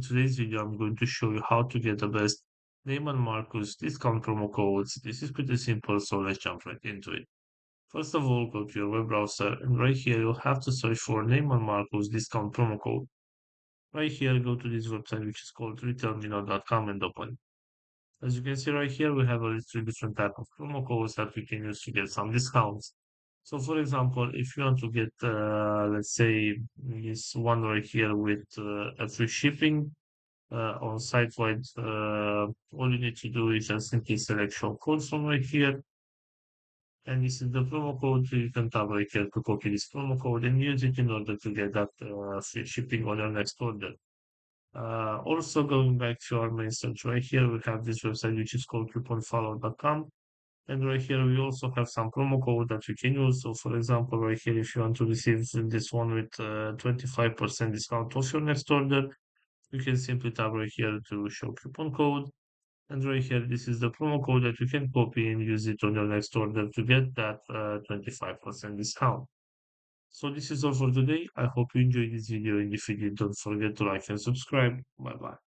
today's video, I'm going to show you how to get the best Neiman Marcus discount promo codes. This is pretty simple, so let's jump right into it. First of all, go to your web browser, and right here you'll have to search for Neiman Marcus discount promo code. Right here, go to this website, which is called retailmino.com, and open. As you can see right here, we have a list of different type of promo codes that we can use to get some discounts. So for example, if you want to get, let's say, this one right here with a free shipping on site-wide, all you need to do is just simply select show codes from right here. And this is the promo code. You can tap right here to copy this promo code and use it in order to get that free shipping on your next order. Also going back to our main search right here, we have this website which is called couponfollow.com. And right here, we also have some promo code that you can use. So for example, right here, if you want to receive this one with 25% discount off your next order, you can simply tap right here to show coupon code. And right here, this is the promo code that you can copy and use it on your next order to get that 25% discount. So this is all for today. I hope you enjoyed this video, and if you did, don't forget to like and subscribe. Bye bye.